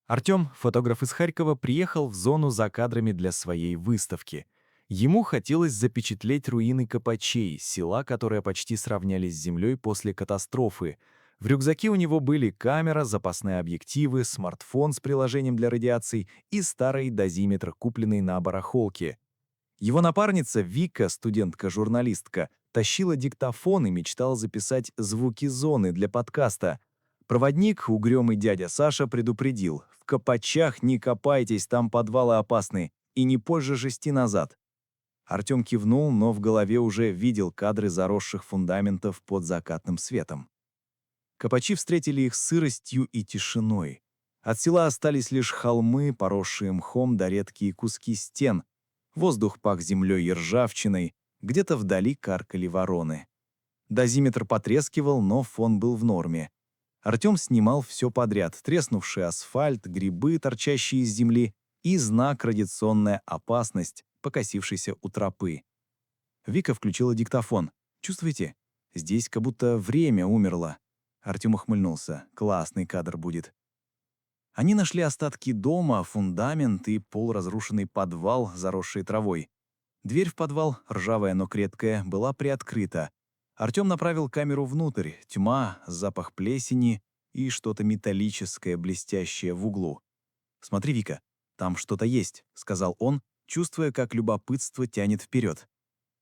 Артем, фотограф из Харькова, приехал в зону за кадрами для своей выставки. Ему хотелось запечатлеть руины Копачей, села, которые почти сравнялись с землей после катастрофы. В рюкзаке у него были камера, запасные объективы, смартфон с приложением для радиации и старый дозиметр, купленный на барахолке. Его напарница Вика, студентка-журналистка, тащила диктофон и мечтала записать звуки зоны для подкаста. Проводник, угрюмый дядя Саша, предупредил: «В Копачах не копайтесь, там подвалы опасны, и не позже 6 назад». Артем кивнул, но в голове уже видел кадры заросших фундаментов под закатным светом. Копачи встретили их сыростью и тишиной. От села остались лишь холмы, поросшие мхом, да редкие куски стен. Воздух пах землей и ржавчиной, где-то вдали каркали вороны. Дозиметр потрескивал, но фон был в норме. Артем снимал все подряд: треснувший асфальт, грибы, торчащие из земли, и знак «Радиационная опасность», покосившийся у тропы. Вика включила диктофон. «Чувствуете? Здесь как будто время умерло». Артем ухмыльнулся. «Классный кадр будет». Они нашли остатки дома, фундамент и полуразрушенный подвал, заросший травой. Дверь в подвал, ржавая, но крепкая, была приоткрыта. Артем направил камеру внутрь. Тьма, запах плесени и что-то металлическое, блестящее в углу. «Смотри, Вика, там что-то есть», — сказал он, чувствуя, как любопытство тянет вперед.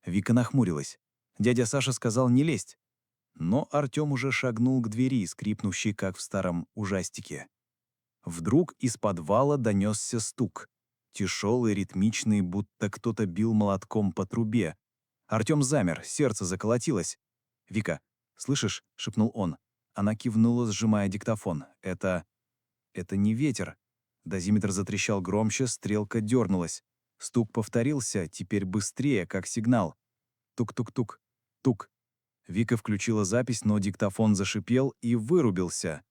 Вика нахмурилась. Дядя Саша сказал не лезть. Но Артем уже шагнул к двери, скрипнувшей, как в старом ужастике. Вдруг из подвала донесся стук. Тяжелый, ритмичный, будто кто-то бил молотком по трубе. Артем замер, сердце заколотилось. «Вика, слышишь?» — шепнул он. Она кивнула, сжимая диктофон. «Это не ветер». Дозиметр затрещал громче, стрелка дернулась. Стук повторился, теперь быстрее, как сигнал. Тук-тук-тук. Тук. Вика включила запись, но диктофон зашипел и вырубился.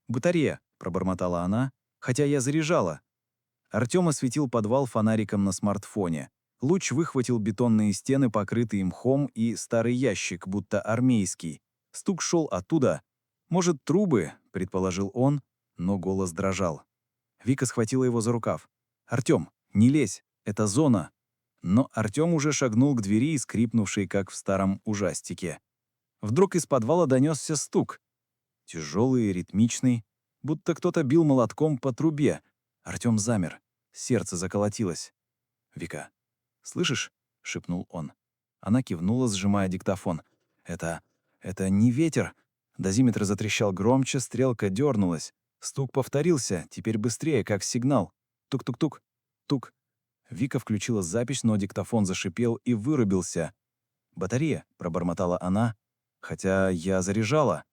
«Батарея», — пробормотала она, — «хотя я заряжала». Артем осветил подвал фонариком на смартфоне. Луч выхватил бетонные стены, покрытые мхом, и старый ящик, будто армейский. Стук шел оттуда. «Может, трубы?» — предположил он, но голос дрожал. Вика схватила его за рукав. «Артем, не лезь, это зона». Но Артем уже шагнул к двери, скрипнувшей, как в старом ужастике. Вдруг из подвала донесся стук. Тяжелый и ритмичный, будто кто-то бил молотком по трубе. Артем замер. Сердце заколотилось. «Вика, слышишь?» — шепнул он. Она кивнула, сжимая диктофон. «Это не ветер». Дозиметр затрещал громче, стрелка дернулась. Стук повторился, теперь быстрее, как сигнал. Тук-тук-тук. Тук. Вика включила запись, но диктофон зашипел и вырубился. «Батарея», — пробормотала она, — «хотя я заряжала».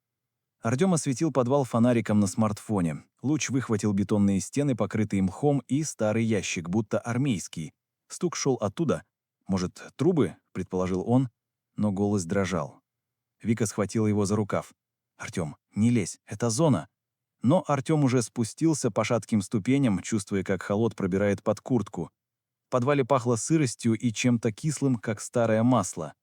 Артем осветил подвал фонариком на смартфоне. Луч выхватил бетонные стены, покрытые мхом, и старый ящик, будто армейский. Стук шел оттуда. «Может, трубы?» — предположил он, но голос дрожал. Вика схватила его за рукав. «Артем, не лезь, это зона». Но Артем уже спустился по шатким ступеням, чувствуя, как холод пробирает под куртку. В подвале пахло сыростью и чем-то кислым, как старое масло.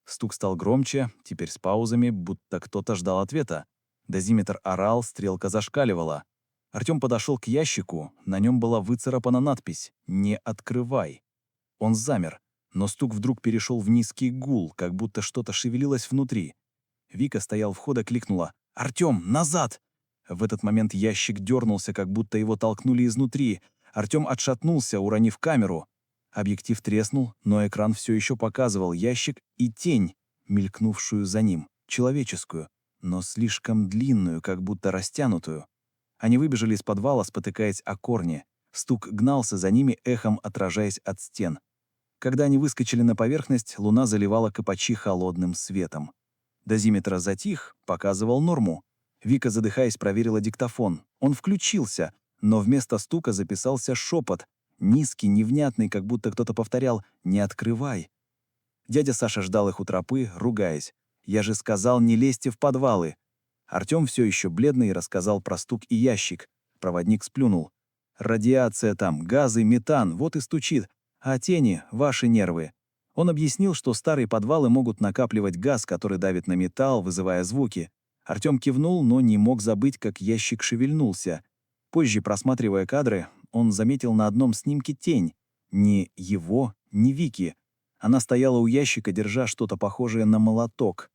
Стук стал громче, теперь с паузами, будто кто-то ждал ответа. Дозиметр орал, стрелка зашкаливала. Артем подошел к ящику, на нем была выцарапана надпись «Не открывай». Он замер, но стук вдруг перешел в низкий гул, как будто что-то шевелилось внутри. Вика стоял у входа, кликнула: «Артем, назад!» В этот момент ящик дернулся, как будто его толкнули изнутри. Артем отшатнулся, уронив камеру. Объектив треснул, но экран все еще показывал ящик и тень, мелькнувшую за ним, человеческую, но слишком длинную, как будто растянутую. Они выбежали из подвала, спотыкаясь о корни. Стук гнался за ними, эхом отражаясь от стен. Когда они выскочили на поверхность, луна заливала Копачи холодным светом. Дозиметр затих, показывал норму. Вика, задыхаясь, проверила диктофон. Он включился, но вместо стука записался шепот, низкий, невнятный, как будто кто-то повторял «Не открывай». Дядя Саша ждал их у тропы, ругаясь. «Я же сказал, не лезьте в подвалы». Артем, все еще бледный, рассказал про стук и ящик. Проводник сплюнул. «Радиация там, газы, метан, вот и стучит. А тени — ваши нервы». Он объяснил, что старые подвалы могут накапливать газ, который давит на металл, вызывая звуки. Артем кивнул, но не мог забыть, как ящик шевельнулся. Позже, просматривая кадры, он заметил на одном снимке тень. Ни его, ни Вики. Она стояла у ящика, держа что-то похожее на молоток.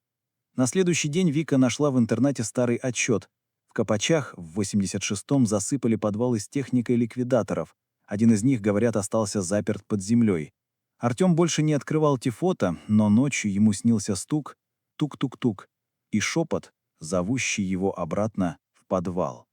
На следующий день Вика нашла в интернете старый отчет. В Копачах в 86-м засыпали подвалы с техникой ликвидаторов. Один из них, говорят, остался заперт под землей. Артём больше не открывал те фото, но ночью ему снился стук, тук-тук-тук, и шепот, зовущий его обратно в подвал.